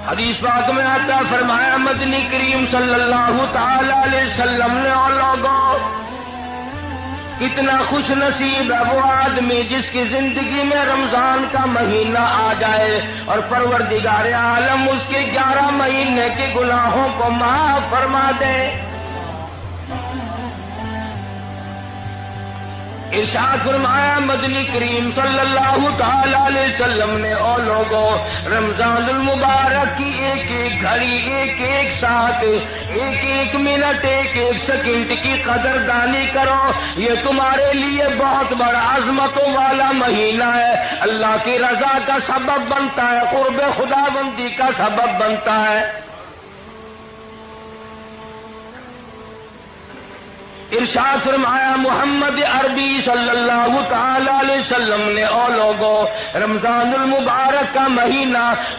حدیث پاک میں آتا فرمایا مدنی کریم صلی اللہ تعالی علیہ وسلم نے اور لوگوں کتنا خوش نصیب ہے وہ آدمی جس کی زندگی میں رمضان کا مہینہ آ جائے اور پروردگار عالم اس کے 11 مہینے کے گناہوں کو معاف فرما دے۔ ارشاد فرمایا مدنی کریم صلی اللہ تعالی علیہ وسلم نے او لوگوں رمضان المبارک کی ایک ایک گھڑی، ایک ایک ساتھ، ایک ایک منٹ، ایک ایک سیکنڈ کی قدردانی کرو، یہ تمہارے لیے بہت بڑا عظمتوں والا مہینہ ہے، اللہ کی رضا کا سبب بنتا ہے، قرب خدا بندی کا سبب بنتا ہے۔ ارشاد فرمایا محمد عربی صلی اللہ تعالی علیہ وسلم نے او لوگوں رمضان المبارک کا مہینہ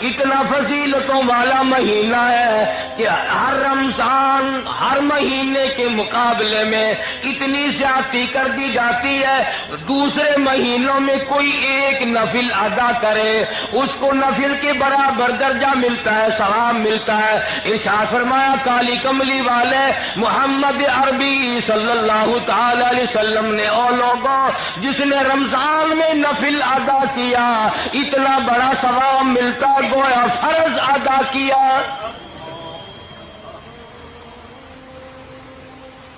اتنا فضیلتوں والا مہینہ ہے کہ ہر رمضان ہر مہینے کے مقابلے میں اتنی زیادتی کر دی جاتی ہے، دوسرے مہینوں میں کوئی ایک نفل ادا کرے اس کو نفل کے برابر درجہ ملتا ہے، ثواب ملتا ہے۔ ارشاد فرمایا کالی کملی والے محمد عربی صلی اللہ تعالی علیہ وسلم نے او لوگوں جس نے رمضان میں نفل ادا کیا اتنا بڑا ثواب ملتا گویا فرض ادا کیا۔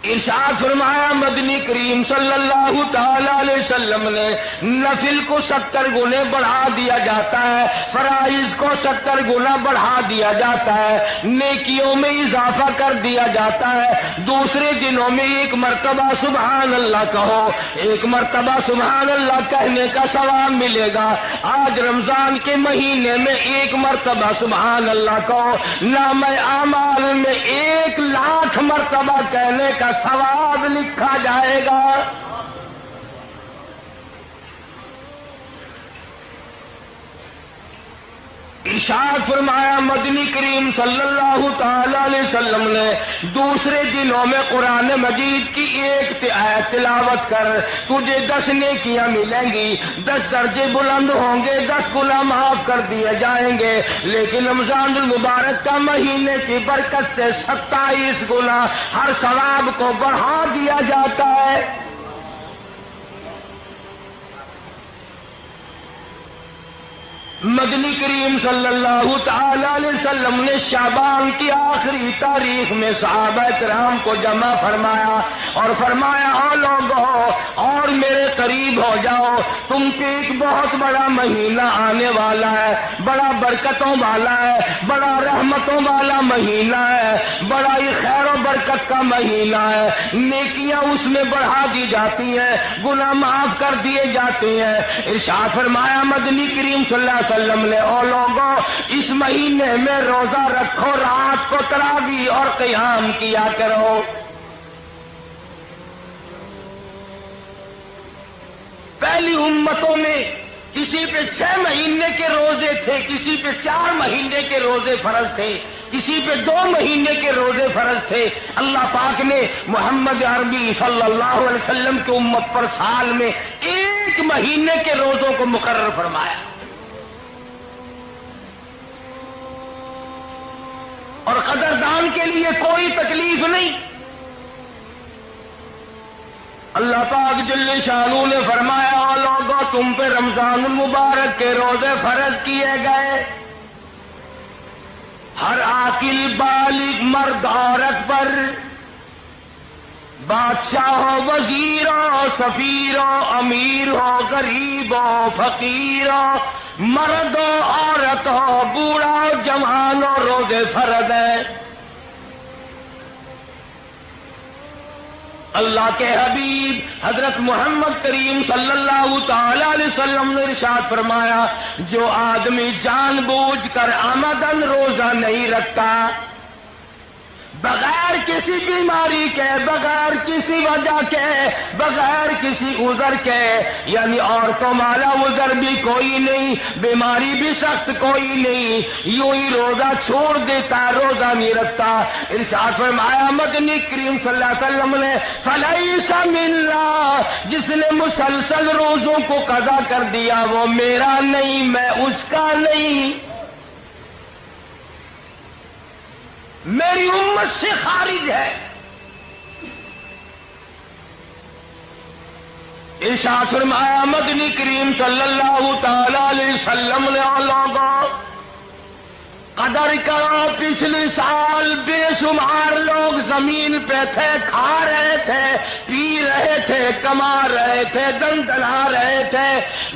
ارشاد فرمایا مدنی کریم صلی اللہ تعالی علیہ وسلم نے نفل کو 70 گنے بڑھا دیا جاتا ہے، فرائض کو 70 گنا بڑھا دیا جاتا ہے، نیکیوں میں اضافہ کر دیا جاتا ہے۔ دوسرے دنوں میں ایک مرتبہ سبحان اللہ کہو، ایک مرتبہ سبحان اللہ کہنے کا ثواب ملے گا۔ آج رمضان کے مہینے میں ایک مرتبہ سبحان اللہ کہو، نام اعمال میں 1,00,000 مرتبہ کہنے کا ثواب لکھا جائے گا۔ ارشاد فرمایا مدنی کریم صلی اللہ تعالی علیہ وسلم نے دوسرے دنوں میں قرآن مجید کی ایک آیت تلاوت کر تجھے 10 نیکیاں ملیں گی، 10 درجے بلند ہوں گے، 10 گناہ معاف کر دیے جائیں گے۔ لیکن رمضان المبارک کا مہینے کی برکت سے 27 گنا ہر ثواب کو بڑھا دیا جاتا ہے۔ مدنی کریم صلی اللہ تعالی علیہ وسلم نے شعبان کی آخری تاریخ میں صحابہ کرام کو جمع فرمایا اور فرمایا او لوگو اور میرے قریب ہو جاؤ، تم پہ ایک بہت بڑا مہینہ آنے والا ہے، بڑا برکتوں والا ہے، بڑا رحمتوں والا مہینہ ہے، بڑا ہی خیر و برکت کا مہینہ ہے، نیکیاں اس میں بڑھا دی جاتی ہیں، گناہ معاف کر دیے جاتے ہیں۔ ارشاد فرمایا مدنی کریم صلی اللہ علیہ وسلم نے او لوگوں اس مہینے میں روزہ رکھو، رات کو تراویح اور قیام کیا کرو۔ پہلی امتوں میں کسی پہ 6 مہینے کے روزے تھے، کسی پہ 4 مہینے کے روزے فرض تھے، کسی پہ 2 مہینے کے روزے فرض تھے۔ اللہ پاک نے محمد عربی صلی اللہ علیہ وسلم کی امت پر سال میں 1 مہینے کے روزوں کو مقرر فرمایا اور قدردان کے لیے کوئی تکلیف نہیں۔ اللہ پاک جل شانہ نے فرمایا او لوگو تم پہ رمضان المبارک کے روزے فرض کیے گئے، ہر عاقل بالغ مرد عورت پر، بادشاہ ہو، وزیر ہو، سفیر ہو، امیر ہو، غریب ہو، فقیر ہو، مرد ہو، عورت ہو، بوڑھا ہو، جوان ہو، روزے فرض ہے۔ اللہ کے حبیب حضرت محمد کریم صلی اللہ تعالی علیہ وسلم نے ارشاد فرمایا جو آدمی جان بوجھ کر عمدن روزہ نہیں رکھتا، بغیر کسی بیماری کے، بغیر کسی وجہ کے، بغیر کسی عذر کے، یعنی عورتوں والا عذر بھی کوئی نہیں، بیماری بھی سخت کوئی نہیں، یوں ہی روزہ چھوڑ دیتا، روزہ نہیں رکھتا، ارشاد فرمایا مدنی کریم صلی اللہ علیہ وسلم نے فلیس منا، جس نے مسلسل روزوں کو قضا کر دیا وہ میرا نہیں، میں اس کا نہیں۔ میری امت سے خارج ہے۔ ارشاد فرمایا مدنی کریم صلی اللہ تعالی علیہ وسلم نے لوگوں قدر کرو، پچھلے سال بے شمار لوگ زمین پہ تھے، کھا رہے تھے، پی رہے تھے، کما رہے تھے، دن دنا رہے تھے،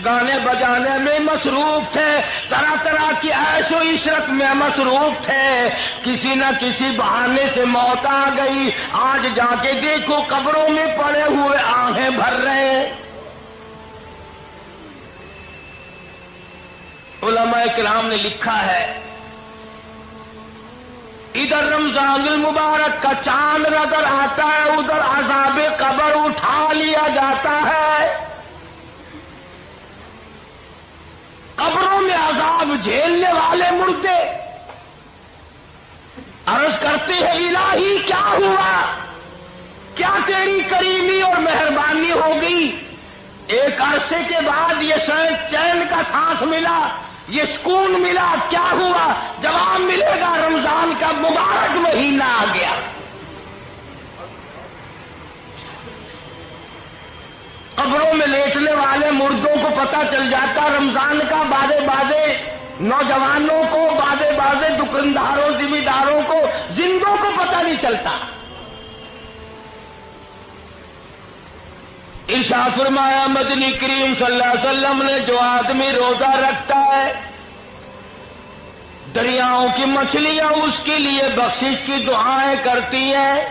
گانے بجانے میں مصروف تھے، طرح طرح کی عیش و عشرت میں مصروف تھے۔ کسی نہ کسی بہانے سے موت آ گئی، آج جا کے دیکھو قبروں میں پڑے ہوئے آہیں بھر رہے ہیں۔ علماء کرام نے لکھا ہے ادھر رمضان المبارک کا چاند نظر آتا ہے، ادھر عذاب قبر اٹھا لیا جاتا ہے۔ قبروں میں عذاب جھیلنے والے مردے عرض کرتے ہیں الہی کیا ہوا، کیا تیری کریمی اور مہربانی ہو گئی؟ ایک عرصے کے بعد یہ چین کا سانس ملا، یہ سکون ملا، کیا ہوا؟ جواب ملے گا رمضان کا مبارک مہینہ آ گیا۔ قبروں میں لیٹنے والے مردوں کو پتہ چل جاتا رمضان کا، بازے بازے نوجوانوں کو، بازے بازے دکانداروں ذمہ داروں کو، زندوں کو پتہ نہیں چلتا۔ ارشاد فرمایا مدنی کریم صلی اللہ علیہ وسلم نے جو آدمی روزہ رکھتا ہے، دریاؤں کی مچھلیاں اس کے لیے بخشش کی دعائیں کرتی ہیں،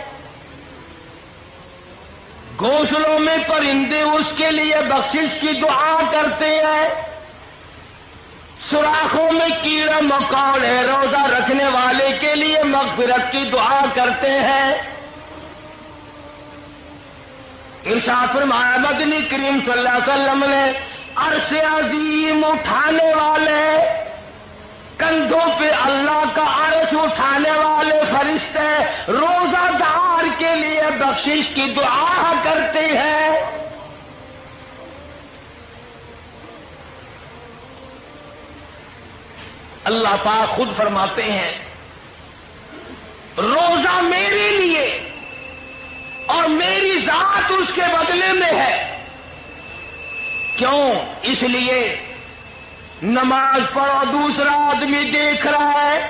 گھونسلوں میں پرندے اس کے لیے بخشش کی دعا کرتے ہیں، سوراخوں میں کیڑے مکوڑے روزہ رکھنے والے کے لیے مغفرت کی دعا کرتے ہیں۔ ارشاد فرمایا مدنی کریم صلی اللہ علیہ وسلم نے عرش عظیم اٹھانے والے، کندھوں پہ اللہ کا عرش اٹھانے والے فرشتے روزہ دار کے لیے بخشش کی دعا کرتے ہیں۔ اللہ پاک خود فرماتے ہیں روزہ میرے لیے اور میری ذات اس کے بدلے میں ہے۔ کیوں؟ اس لیے نماز پڑھو دوسرا آدمی دیکھ رہا ہے،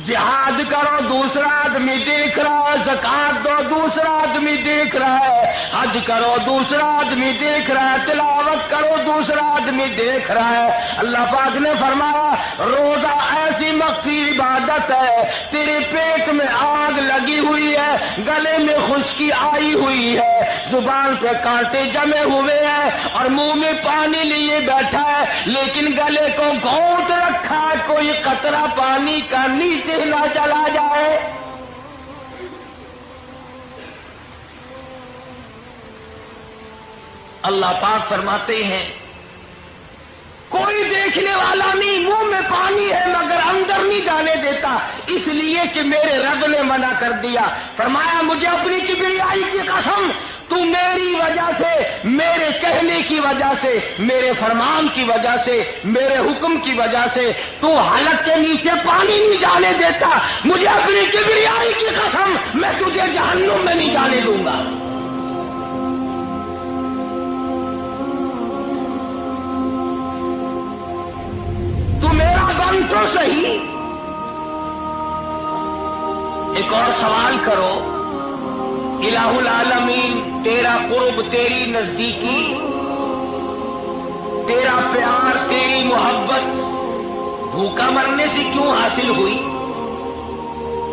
جہاد کرو دوسرا آدمی دیکھ رہا ہے، زکات دو دوسرا آدمی دیکھ رہا ہے، حج کرو دوسرا آدمی دیکھ رہا ہے، تلاوت کرو دوسرا آدمی دیکھ رہا ہے۔ اللہ پاک نے فرمایا روزہ ایسی مخفی عبادت ہے، تیرے پیٹ میں آگ لگی ہوئی ہے، گلے میں خشکی آئی ہوئی ہے، زبان پہ کانٹے جمے ہوئے ہیں اور منہ میں پانی لیے بیٹھا ہے، لیکن گلے کو گھونٹ رکھا، کوئی قطرہ پانی کا نیچے نہ چلا جائے۔ اللہ پاک فرماتے ہیں کوئی دیکھنے والا نہیں، منہ میں پانی ہے مگر اندر نہیں جانے دیتا، اس لیے کہ میرے رب نے منع کر دیا۔ فرمایا مجھے اپنی کبریائی کی قسم، تو میری وجہ سے، میرے کہنے کی وجہ سے، میرے فرمان کی وجہ سے، میرے حکم کی وجہ سے تو حلق کے نیچے پانی نہیں جانے دیتا، مجھے اپنی کبریائی کی قسم میں تجھے جہنم میں نہیں جانے دوں گا۔ تو میرا بن تو صحیح۔ ایک اور سوال کرو، الہ العالمین تیرا قرب، تیری نزدیکی، تیرا پیار، تیری محبت بھوکا مرنے سے کیوں حاصل ہوئی؟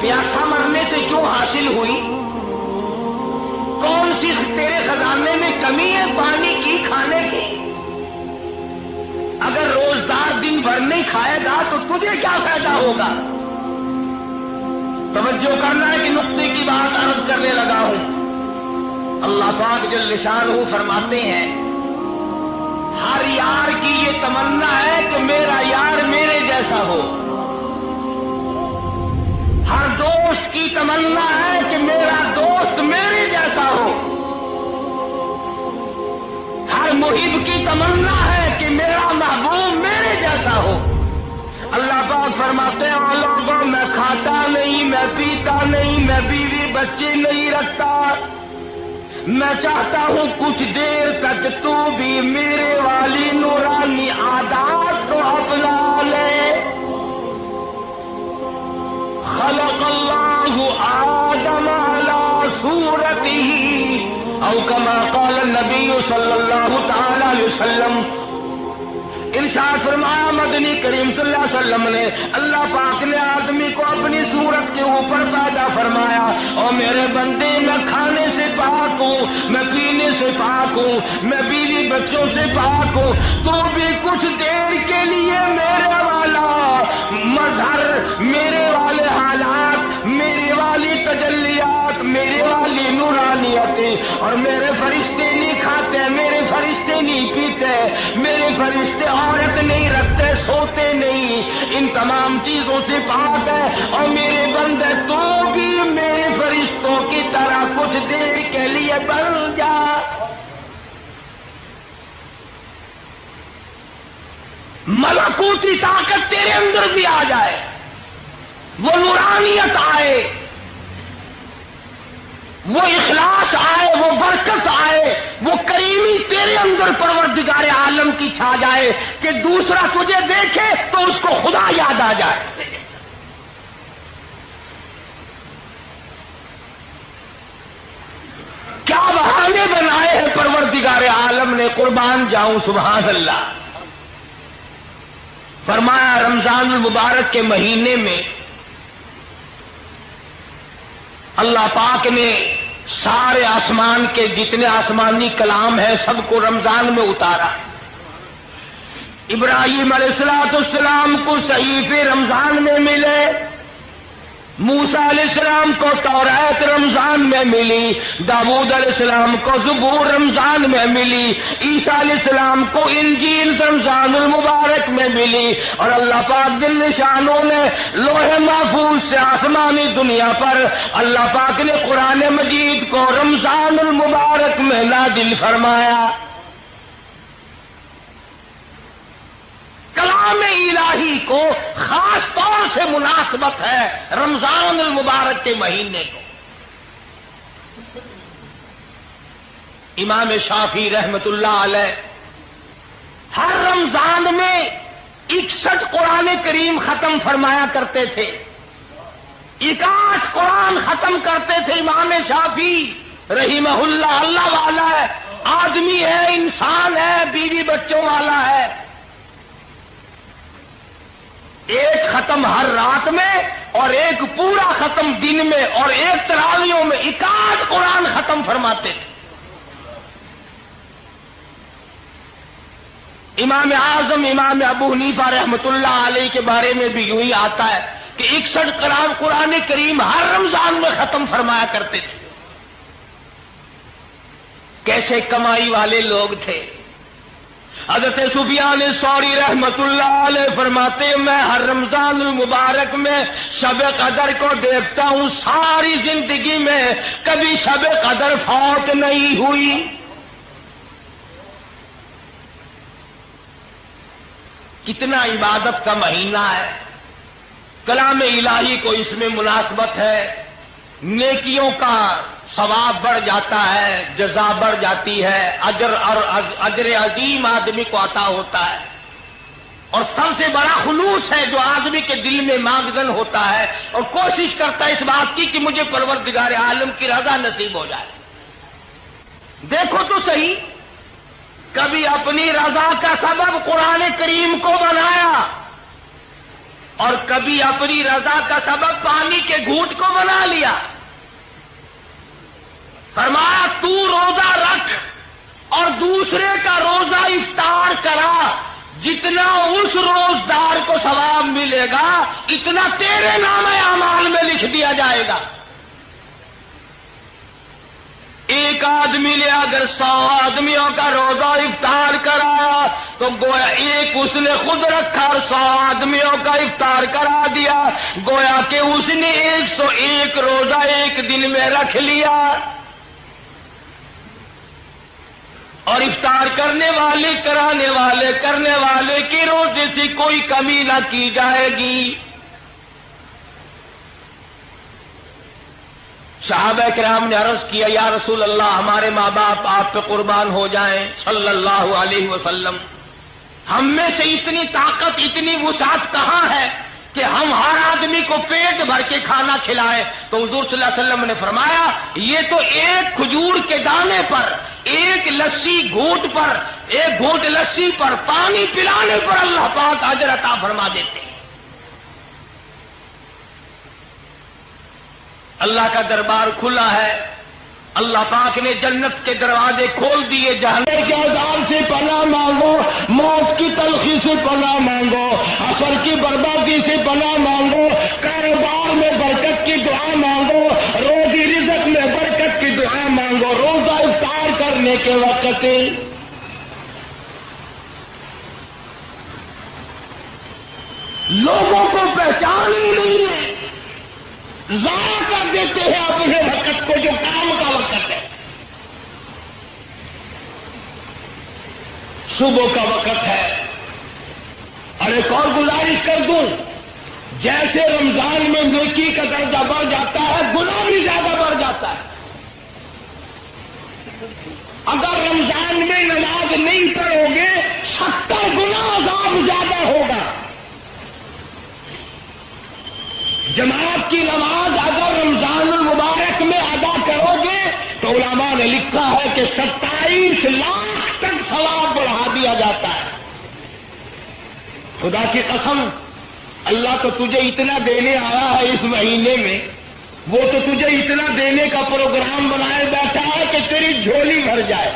پیاسا مرنے سے کیوں حاصل ہوئی؟ کون سی تیرے خزانے میں کمی ہے پانی کی، کھانے کی؟ اگر روزدار دن بھر نہیں کھائے گا تو تجھے کیا فائدہ ہوگا؟ توجہ کرنا ہے کہ نقطے کی بات عرض کرنے لگا ہوں۔ اللہ پاک جل شانہ فرماتے ہیں ہر یار کی یہ تمنا ہے کہ میرا یار میرے جیسا ہو، ہر دوست کی تمنا ہے کہ میرا دوست میرے جیسا ہو، ہر محب کی تمنا ہے کہ میرا محبوب میرے جیسا ہو۔ اللہ پاک فرماتے ہیں لوگوں میں کھاتا نہیں، میں میں بیوی بچے نہیں رکھتا، میں چاہتا ہوں کچھ دیر تک تو بھی میرے والی نورانی عادات کو اپنا لے۔ خلق اللہ آدم علی صورتہ او کما قال النبی صلی اللہ تعالی علیہ وسلم۔ ارشاد فرمایا مدنی کریم صلی اللہ علیہ وسلم نے، اللہ پاک نے آدمی کو اپنی صورت کے اوپر پیدا فرمایا۔ اور میرے بندے، میں کھانے سے پاک ہوں، میں پینے سے پاک ہوں، میں بیوی بچوں سے پاک ہوں، تو بھی کچھ دیر کے لیے میرے والا مظہر، میرے والے حالات، میرے والی تجلیات، میرے والی نورانیتیں، اور میرے فرشتے نہیں کھاتے، میرے فرشتے نہیں پیتے، میرے فرشتے عورت نہیں رکھتے، سوتے نہیں، ان تمام چیزوں سے پاک ہے۔ اور میرے بندے تو بھی میرے فرشتوں کی طرح کچھ دیر کے لیے بن جا۔ ملکوتی طاقت تیرے اندر بھی آ جائے، وہ نورانیت آئے، وہ اخلاص آئے، وہ برکت آئے، وہ کریمی تیرے اندر پروردگار عالم کی چھا جائے کہ دوسرا تجھے دیکھے تو اس کو خدا یاد آ جائے۔ کیا بہانے بنائے ہیں پروردگار عالم نے، قربان جاؤں، سبحان اللہ۔ فرمایا رمضان المبارک کے مہینے میں اللہ پاک نے سارے آسمان کے جتنے آسمانی کلام ہیں سب کو رمضان میں اتارا۔ ابراہیم علیہ السلام کو صحیفے رمضان میں ملے، موسیٰ علیہ السلام کو توراۃ رمضان میں ملی، داؤد علیہ السلام کو زبور رمضان میں ملی، عیسیٰ علیہ السلام کو انجیل رمضان المبارک میں ملی، اور اللہ پاک جل شانہ نے لوح محفوظ سے آسمانی دنیا پر اللہ پاک نے قرآن مجید کو رمضان المبارک میں نازل فرمایا۔ کلام الہی کو خاص طور سے مناسبت ہے رمضان المبارک کے مہینے کو۔ امام شافعی رحمت اللہ علیہ ہر رمضان میں 61 قرآن کریم ختم فرمایا کرتے تھے، 61 قرآن ختم کرتے تھے امام شافعی رحمہ اللہ۔ اللہ والا ہے، آدمی ہے، انسان ہے، بیوی بچوں والا ہے۔ ایک ختم ہر رات میں اور ایک پورا ختم دن میں، اور ایک تراویحوں میں 61 قرآن ختم فرماتے تھے۔ امام اعظم امام ابو حنیفہ رحمت اللہ علیہ کے بارے میں بھی یوں ہی آتا ہے کہ 61 قرآن کریم ہر رمضان میں ختم فرمایا کرتے تھے۔ کیسے کمائی والے لوگ تھے۔ حضرت سفیان ثوری رحمت اللہ علیہ فرماتے ہیں میں ہر رمضان المبارک میں شب قدر کو دیکھتا ہوں، ساری زندگی میں کبھی شب قدر فوت نہیں ہوئی۔ کتنا عبادت کا مہینہ ہے، کلام الہی کو اس میں مناسبت ہے، نیکیوں کا ثواب بڑھ جاتا ہے، جزا بڑھ جاتی ہے، اجر اور اجر عظیم آدمی کو عطا ہوتا ہے، اور سب سے بڑا خلوص ہے جو آدمی کے دل میں مانگزن ہوتا ہے اور کوشش کرتا ہے اس بات کی کہ مجھے پروردگار عالم کی رضا نصیب ہو جائے۔ دیکھو تو صحیح، کبھی اپنی رضا کا سبب قرآن کریم کو بنایا، اور کبھی اپنی رضا کا سبب پانی کے گھونٹ کو بنا لیا۔ فرمایا تو روزہ رکھ اور دوسرے کا روزہ افطار کرا، جتنا اس روزدار کو ثواب ملے گا اتنا تیرے نام اعمال میں لکھ دیا جائے گا۔ ایک آدمی نے اگر 100 آدمیوں کا روزہ افطار کرایا تو گویا ایک اس نے خود رکھا اور 100 آدمیوں کا افطار کرا دیا، گویا کہ اس نے 101 روزہ ایک دن میں رکھ لیا۔ اور افطار کرنے والے کرانے والے کرنے والے کی روزے سے کوئی کمی نہ کی جائے گی۔ صحابہ کرام نے عرض کیا یا رسول اللہ ہمارے ماں باپ آپ پہ قربان ہو جائیں صلی اللہ علیہ وسلم، ہم میں سے اتنی طاقت اتنی وسعت کہاں ہے کہ ہم ہر آدمی کو پیٹ بھر کے کھانا کھلائیں؟ تو حضور صلی اللہ علیہ وسلم نے فرمایا یہ تو ایک کھجور کے دانے پر، ایک لسی گھونٹ پر، ایک گھونٹ لسی پر پانی پلانے پر اللہ پاک اجر عطا فرما دیتے ہیں۔ اللہ کا دربار کھلا ہے، اللہ پاک نے جنت کے دروازے کھول دیے، جہنم کے عذاب سے پناہ مانگو، موت کی تلخی سے پناہ مانگو، عصر کی بربادی سے پناہ مانگو، کاروبار میں برکت کی دعا مانگو، روزی رزق میں برکت کی دعا مانگو۔ روزہ افطار کرنے کے وقت لوگوں کو پہچان ہی نہیں ہے، ضائع کر دیتے ہیں اپنے وقت کو جو کام کا وقت ہے۔ صبح کا وقت ہے، اور ایک اور گزارش کر دوں، جیسے رمضان میں نیکی کا درجہ بڑھ جاتا ہے گناہ بھی زیادہ بڑھ جاتا ہے۔ اگر رمضان میں نماز نہیں پڑھو گے 70 گنا عذاب زیادہ ہوگا۔ جماعت کی نماز اگر رمضان المبارک میں ادا کرو گے تو علماء نے لکھا ہے کہ 27 لاکھ تک ثواب بڑھا دیا جاتا ہے۔ خدا کی قسم، اللہ تو تجھے اتنا دینے آیا ہے اس مہینے میں، وہ تو تجھے اتنا دینے کا پروگرام بنائے بیٹھا ہے کہ تیری جھولی بھر جائے۔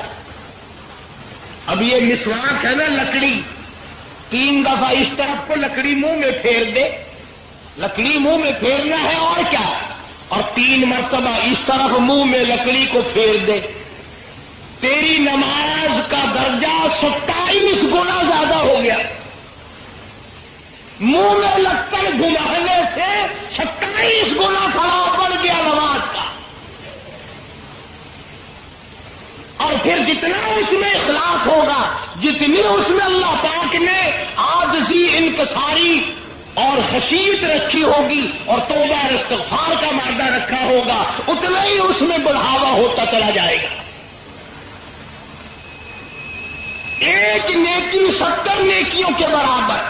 اب یہ مسواک ہے نا لکڑی، 3 دفعہ اس طرف کو لکڑی منہ میں پھیر دے، لکڑی منہ میں پھیرنا ہے اور کیا، اور 3 مرتبہ اس طرف منہ میں لکڑی کو پھیر دے، تیری نماز کا درجہ 27 گنا زیادہ ہو گیا۔ منہ میں لکڑ گھمانے سے 27 گنا ثواب بڑھ گیا نماز کا۔ اور پھر جتنا اس میں اخلاص ہوگا، جتنی اس میں اللہ پاک نے عاجزی، انکساری اور خشیت رکھی ہوگی اور توبہ اور استغفار کا مادہ رکھا ہوگا، اتنا ہی اس میں بڑھاوا ہوتا چلا جائے گا۔ ایک نیکی 70 نیکیوں کے برابر۔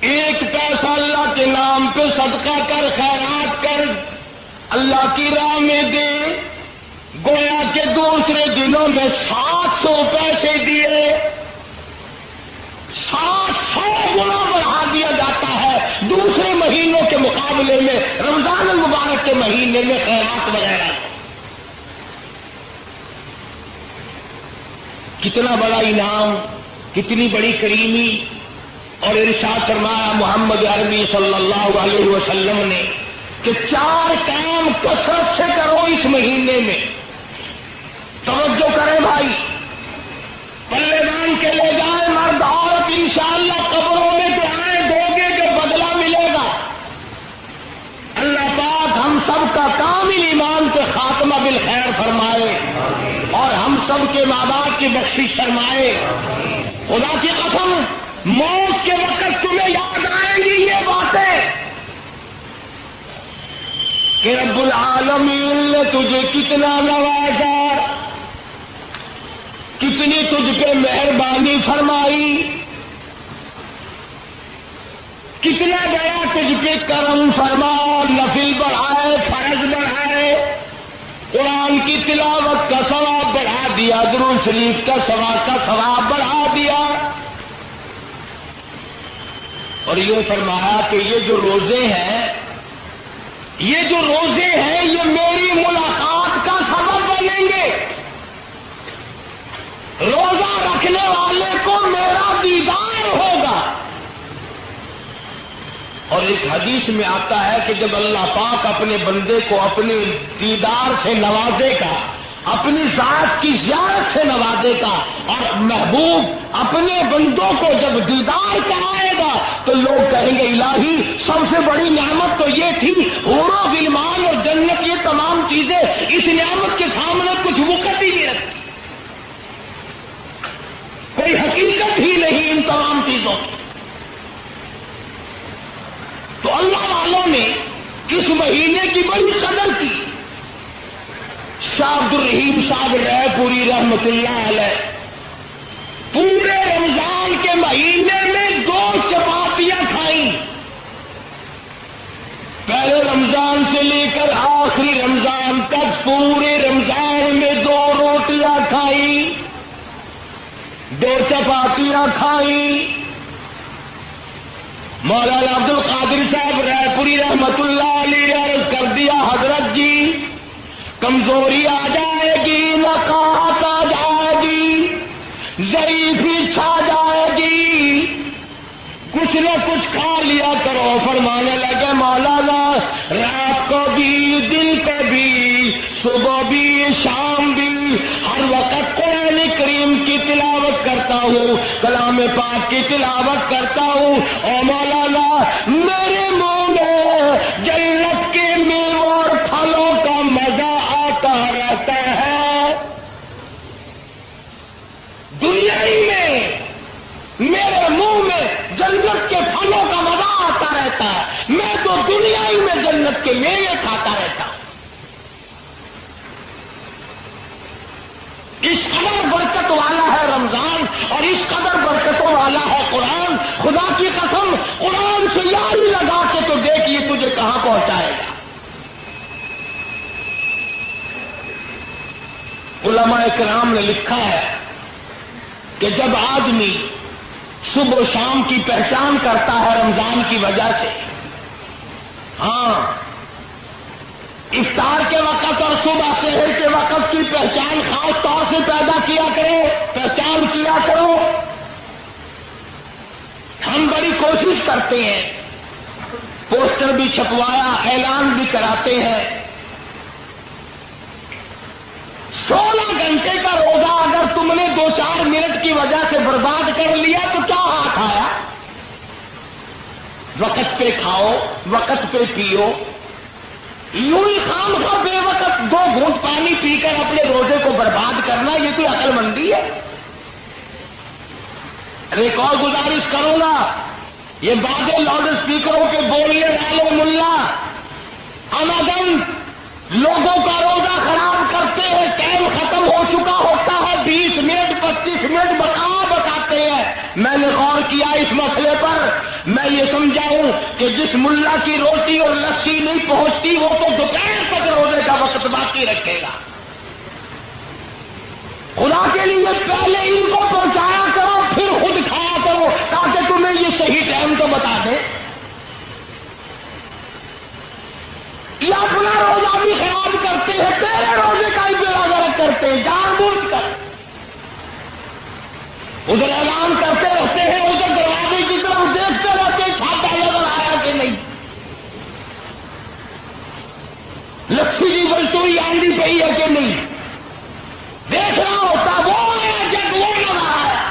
ایک پیسہ اللہ کے نام پہ صدقہ کر، خیرات کر، اللہ کی راہ میں دے، گویا کے دوسرے دنوں میں 700 پیسے دیے، 700 گنا بڑھا دیا جاتا ہے دوسرے مہینوں کے مقابلے میں، رمضان المبارک کے مہینے میں خیرات وغیرہ۔ کتنا بڑا انعام، کتنی بڑی کریمی۔ اور ارشاد فرمایا محمد عربی صلی اللہ علیہ وسلم نے کہ 4 کام کثرت سے کرو اس مہینے میں۔ توجہ کریں بھائی، پلے باندھ کے لے جائیں مرد عورت، انشاءاللہ قبروں میں دعائیں دو گے جو بدلہ ملے گا۔ اللہ پاک ہم سب کا کامل ایمان پہ خاتمہ بالخیر فرمائے اور ہم سب کے ماں باپ کی بخشش فرمائے۔ خدا کی قسم، موت کے وقت تمہیں یاد آئیں گی یہ باتیں کہ رب العالمین نے تجھے کتنا نوازا، کتنی تجھ پہ مہربانی فرمائی، کتنا بڑا تجھ پہ کرم فرما، نفل بڑھائے، فرض بڑھائے، قرآن کی تلاوت کا ثواب بڑھا دیا، درود شریف کا ثواب بڑھا دیا، اور یہ فرمایا کہ یہ جو روزے ہیں یہ میری ملاقات کا سبب بنیں گے۔ روزہ رکھنے والے کو میرا دیدار ہوگا۔ اور ایک حدیث میں آتا ہے کہ جب اللہ پاک اپنے بندے کو اپنے دیدار سے نوازے گا، اپنی ذات کی زیارت سے نوازے گا، اور محبوب اپنے بندوں کو جب دیدار کرائے گا تو لوگ کہیں گے الہی سب سے بڑی نعمت تو یہ تھی، حور و غلمان اور جنت، یہ تمام چیزیں اس نعمت کے سامنے کچھ وقت ہی نہیں رکھتی، کوئی حقیقت ہی نہیں ان تمام چیزوں کی۔ تو اللہ والوں نے اس مہینے کی بڑی قدر کی. شاہ عبد الرحیم صاحب رائے پوری رحمت اللہ علیہ پورے رمضان کے مہینے میں 2 چپاتیاں کھائیں. پہلے رمضان سے لے کر آخری رمضان تک پورے رمضان میں 2 روٹیاں کھائیں، 2 چپاتیاں کھائیں. مولانا عبد القادر صاحب رائے پوری رحمت اللہ علیہ عرض کر دیا، حضرت جی کمزوری آ جائے گی، نقاہت آ جائے گی، ضعیفی چھا جائے گی، کچھ نہ کچھ کھا لیا کرو. فرمانے لگے مولانا رات کو بھی، دن کو بھی، صبح بھی، شام بھی، ہر وقت قرآن کریم کی تلاوت کرتا ہوں، کلام پاک کی تلاوت کرتا ہوں. اور مولانا میرے منہ میں جنت کے میووں اور پھلوں کا مزہ آتا رہتا ہے. دنیا ہی میں میرے منہ میں جنت کے پھلوں کا مزہ آتا رہتا ہے، میں تو دنیا ہی میں جنت کے میوے کھاتا رہتا ہوں. اس قدر برکت والا ہے رمضان اور اس قدر برکتوں والا ہے قرآن. خدا کی قسم قرآن سے یاری لگا کے تو دیکھ یہ تجھے کہاں پہنچائے گا. علماء کرام نے لکھا ہے کہ جب آدمی صبح و شام کی پہچان کرتا ہے رمضان کی وجہ سے، ہاں افطار کے وقت اور صبح سحر کے وقت کی پہچان خاص طور سے پیدا کیا کرو، پہچان کیا کرو. ہم بڑی کوشش کرتے ہیں، پوسٹر بھی چھپوایا، اعلان بھی کراتے ہیں. 16 گھنٹے کا روزہ اگر تم نے 2-4 منٹ کی وجہ سے برباد کر لیا تو کیا ہاتھ آیا؟ وقت پہ کھاؤ، وقت پہ پیو. یوں ہی خام خواہ بے وقت 2 گھونٹ پانی پی کر اپنے روزے کو برباد کرنا، یہ کوئی عقل مندی ہے؟ ایک اور گزارش کروں گا، یہ باتیں لاؤڈ اسپیکروں کے بولنے والوں ملا انادم لوگوں کا روزہ خراب کرتے ہیں. ٹائم ختم ہو چکا ہوتا ہے، 20 منٹ 25 منٹ بتاتے ہیں. میں نے غور کیا اس مسئلے پر، میں یہ سمجھاؤں کہ جس ملا کی روٹی اور لسی نہیں پہنچتی وہ تو دوپہر تک روزے کا وقت باقی رکھے گا. خدا کے لیے پہلے ان کو پہنچایا کرو پھر خود کھایا کرو تاکہ تمہیں یہ صحیح ٹائم تو بتا دے. یہ اپنا روزہ بھی خراب کرتے ہیں، تیرے روزے کا ہی بیڑا غرق کرتے ہیں جان بوجھ کر. ادھر اعلان کرتے رہتے ہیں، ادھر دروازے کی طرف دیکھتے رہتے ہیں چھاپا نظر آیا کہ نہیں، لسی کی بلٹوئی آندھی پئی ہے کہ نہیں، دیکھنا ہوتا. وہ آیا جب وہ نظر آیا.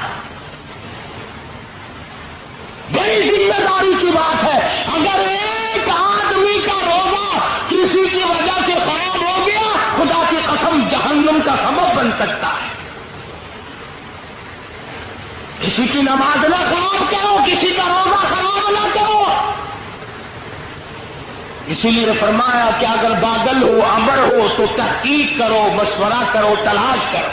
بڑی ذمہ داری کی بات ہے. اگر ایک آدمی کا روزہ کسی کی وجہ سے خراب ہو گیا، خدا کی قسم جہنم کا سبب بن سکتا ہے. کسی کی نماز نہ خراب کرو، کسی کا روزہ خراب نہ کرو. اسی لیے فرمایا کہ اگر بادل ہو، ابر ہو تو تحقیق کرو، مشورہ کرو، تلاش کرو.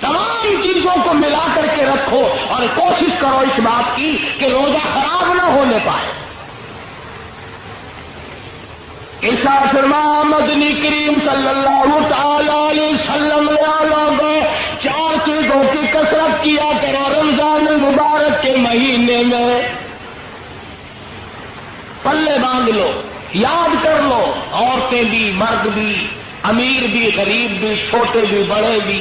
تمام چیزوں کو ملا کر کے رکھو اور کوشش کرو اس بات کی کہ روزہ خراب نہ ہونے پائے. ارشاد فرمایا مدنی کریم صلی اللہ تعالی علیہ وسلم نے 4 چیزوں کی کثرت کیا کرو رمضان المبارک کے مہینے میں. پلے باندھ لو، یاد کر لو، عورتیں بھی، مرد بھی، امیر بھی، غریب بھی، چھوٹے بھی، بڑے بھی.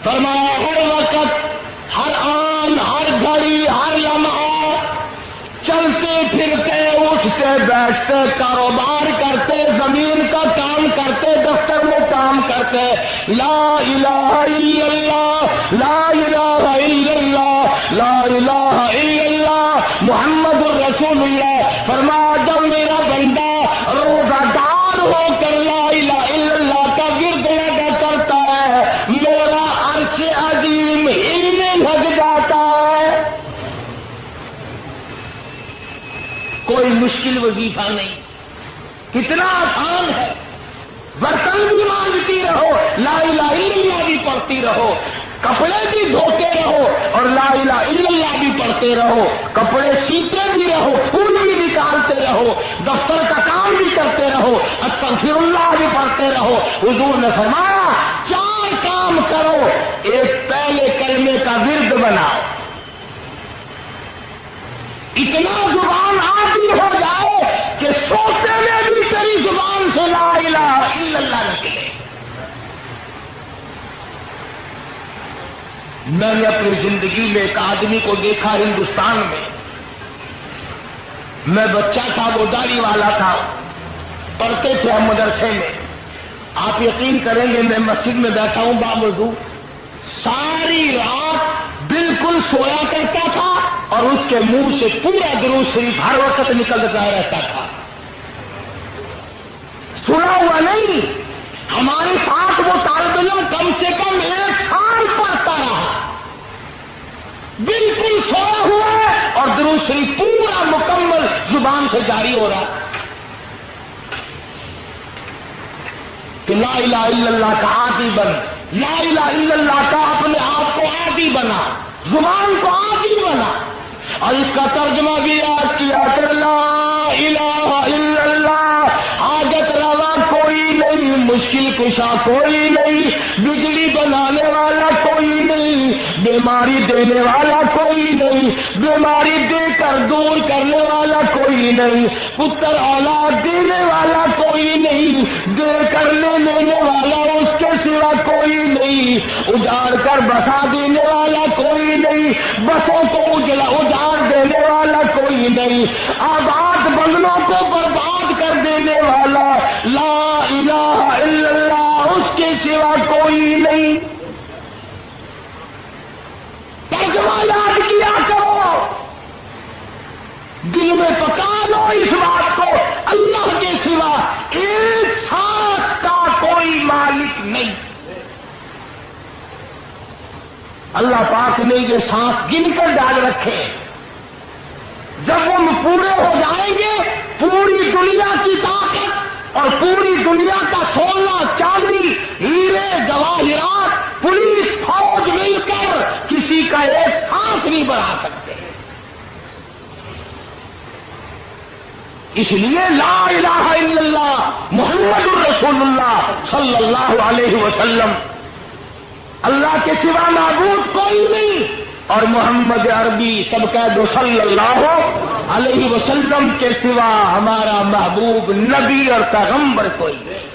فرمایا ہر وقت، ہر آن، ہر گھڑی، ہر لمحہ چلتے پھرتے، اٹھتے بیٹھتے، کاروبار کرتے، زمین کا کام کرتے، دفتر میں کام کرتے، لا الہ الا اللہ، لا الہ الا اللہ، لا الہ الا اللہ محمد الرسول اللہ. فرمایا جب میرا بندہ روزہ دار ہو کر لا الہ الا اللہ کا ورد ادا کرتا ہے، میرا عرش عظیم ہلنے لگ جاتا ہے. کوئی مشکل وظیفہ نہیں، کتنا آسان ہے. برتن بھی مانجتی رہو، لا الہ الا اللہ بھی پڑھتی رہو، کپڑے بھی دھوتے رہو اور لا الہ الا اللہ بھی پڑھتے رہو، کپڑے سیتے بھی رہو، پھول بھی نکالتے رہو، دفتر کا کام بھی کرتے رہو، استغفر اللہ بھی پڑھتے رہو. حضور نے فرمایا 4 کام کرو، ایک پہلے کلمے کا ورد بناؤ، اتنا زبان عادی ہو جائے کہ سوتے میں بھی تیری زبان سے لا الہ الا اللہ نکلے. میں نے اپنی زندگی میں ایک آدمی کو دیکھا ہندوستان میں بچہ تھا، وہ داڑھی والا تھا، پڑھتے تھے ہم مدرسے میں. آپ یقین کریں گے میں مسجد میں بیٹھا ہوں باوضو، ساری رات بالکل سویا کرتا تھا اور اس کے منہ سے پورا درود شریف ہر وقت نکلتا رہتا تھا. سنا ہوا نہیں، ہمارے ساتھ وہ طالب علم کم سے کم 1 سال پڑھتا رہا، بالکل سویا ہوا ہے اور درود شریف پورا مکمل زبان سے جاری ہو رہا. کہ لا الہ الا اللہ کا عادی بن، لا الہ الا اللہ کا اپنے آپ کو عادی بنا، زبان کو عادی بنا. اور اس کا ترجمہ بھی یاد کیا کر، لا الہ الا اللہ، حاجت روا کوئی نہیں، مشکل کشا کوئی نہیں، بجلی بنانے والا کوئی نہیں، بیماری دینے والا کوئی نہیں، بیماری دے کر دور کرنے والا کوئی نہیں، پتر اولاد دینے والا کوئی نہیں، دے کر لے لینے والا اس کے سوا کوئی نہیں، اجاڑ کر بسا دینے والا کوئی نہیں، بسوں کو اجاڑ دینے والا کوئی نہیں، آباد بنگلوں کو برباد کر دینے والا لا الہ الا اللہ اس کے سوا کوئی نہیں. ترجمہ یاد کیا کرو، دل میں پکا لو اس بات کو، اللہ کے سوا ایک سانس کا کوئی مالک نہیں. اللہ پاک نے یہ سانس گن کر ڈال رکھے، جب وہ پورے ہو جائیں گے پوری دنیا کی طاقت اور پوری دنیا کا سونا چاندی ہیرے جواہرات پولیس فوج مل کر کسی کا ایک سانس نہیں بڑھا سکتے. اس لیے لا الہ الا اللہ محمد الرسول اللہ صلی اللہ علیہ وسلم، اللہ کے سوا معبود کوئی نہیں، اور محمد عربی سب کہہ دو صلی اللہ علیہ وسلم کے سوا ہمارا محبوب نبی اور پیغمبر کوئی نہیں.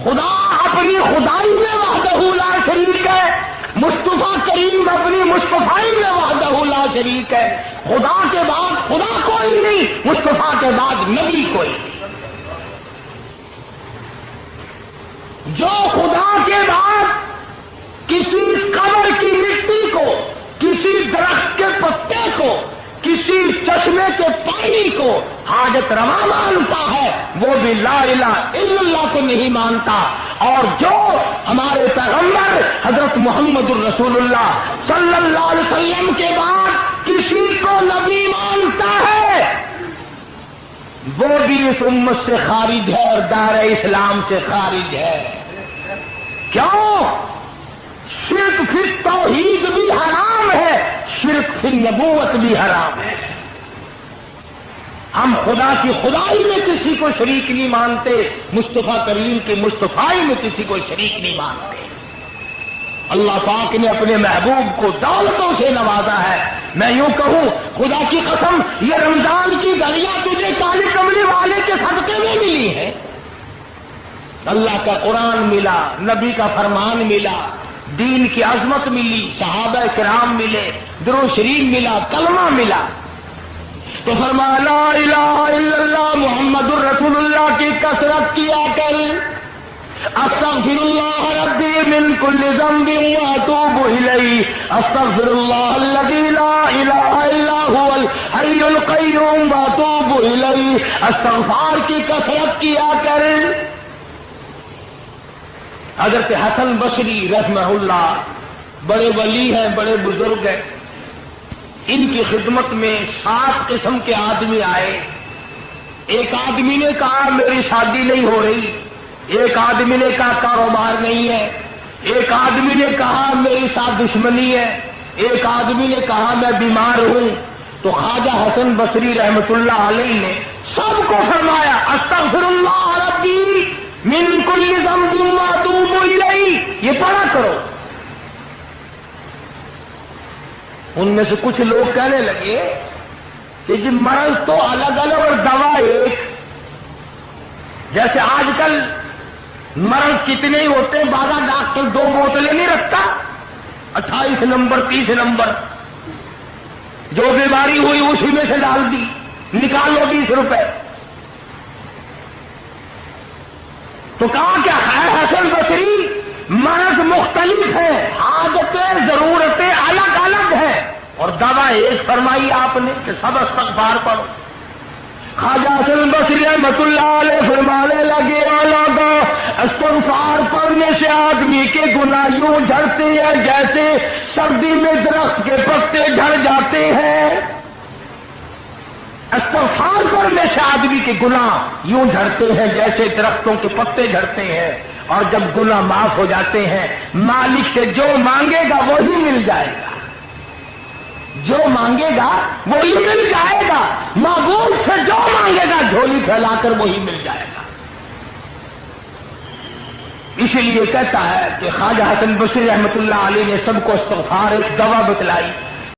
خدا اپنی خدائی میں وحدہ لا شریک ہے، مصطفیٰ کریم اپنی مصطفائی میں وحدہ لا شریک ہے. خدا کے بعد خدا کوئی نہیں، مصطفیٰ کے بعد نبی کوئی نہیں. جو خدا کے بعد کسی قبر کی مٹی کو، کسی درخت کے پتے کو، کسی چشمے کے پانی کو حاجت روا مانتا ہے وہ بھی لا الہ الا اللہ کو نہیں مانتا. اور جو ہمارے پیغمبر حضرت محمد الرسول اللہ صلی اللہ علیہ وسلم کے بعد کسی کو نبی مانتا ہے وہ بھی اس امت سے خارج ہے اور دار اسلام سے خارج ہے. کیوں؟ شرک فی توحید بھی حرام ہے، شرک فی نبوت بھی حرام ہے. ہم خدا کی خدائی میں کسی کو شریک نہیں مانتے، مصطفیٰ کریم کی مصطفائی میں کسی کو شریک نہیں مانتے. اللہ پاک نے اپنے محبوب کو دولتوں سے نوازا ہے. میں یوں کہوں خدا کی قسم یہ رمضان کی گلیاں تجھے کالی کملی والے کے صدقے میں ملی ہے. اللہ کا قرآن ملا، نبی کا فرمان ملا، دین کی عظمت ملی، صحابہ کرام ملے، درود شریف ملا، کلمہ ملا. تو فرمایا لا الہ الا اللہ محمد الرسول اللہ کی کثرت کیا کر. استغفر اللہ ربی من کل ذنب واتوب الیہ، استغفر اللہ الذی لا الہ الا هو الحی القیوم واتوب الیہ. استغفار کی کثرت کیا کر. حضرت حسن بصری رحمہ اللہ بڑے ولی ہیں، بڑے بزرگ ہیں. ان کی خدمت میں 7 قسم کے آدمی آئے. ایک آدمی نے کہا میری شادی نہیں ہو رہی، ایک آدمی نے کہا کاروبار نہیں ہے، ایک آدمی نے کہا میری ساتھ دشمنی ہے، ایک آدمی نے کہا میں بیمار ہوں. تو خواجہ حسن بصری رحمت اللہ علیہ نے سب کو فرمایا استغفر اللہ ربی من کل ذنب واتوب الیہ، یہ پڑھا کرو. ان میں سے کچھ لوگ کہنے لگے کہ جی مرض تو الگ الگ اور دوا ایک. جیسے آج کل مرض کتنے ہی ہوتے ہیں، بعض ڈاکٹر 2 بوتلیں نہیں رکھتا، 28 نمبر 30 نمبر، جو بیماری ہوئی اسی میں سے ڈال دی، نکالو 20 روپے. تو کہا کیا ہے حسن بصری مرض مختلف ہے، عادتیں ضرورتیں الگ الگ ہیں، اور دوا ایک فرمائی آپ نے کہ سب استغفار پڑھو. خواجہ حسن بصری رحمۃ اللہ علیہ فرمانے لگے والا استغفار پڑھنے سے آدمی کے گناہ یوں جھڑتے ہیں جیسے سردی میں درخت کے پتے جھڑ جاتے ہیں. استغفار کرنے سے آدمی کے گناہ یوں جھڑتے ہیں جیسے درختوں کے پتے جھڑتے ہیں، اور جب گناہ معاف ہو جاتے ہیں مالک سے جو مانگے گا وہی مل جائے گا، جو مانگے گا وہی مل جائے گا، معبود سے جو مانگے گا جھولی پھیلا کر وہی مل جائے گا. اسی لیے کہتا ہے کہ خواجہ حسن بصری رحمت اللہ علیہ نے سب کو استغفار ایک دوا بتلائی.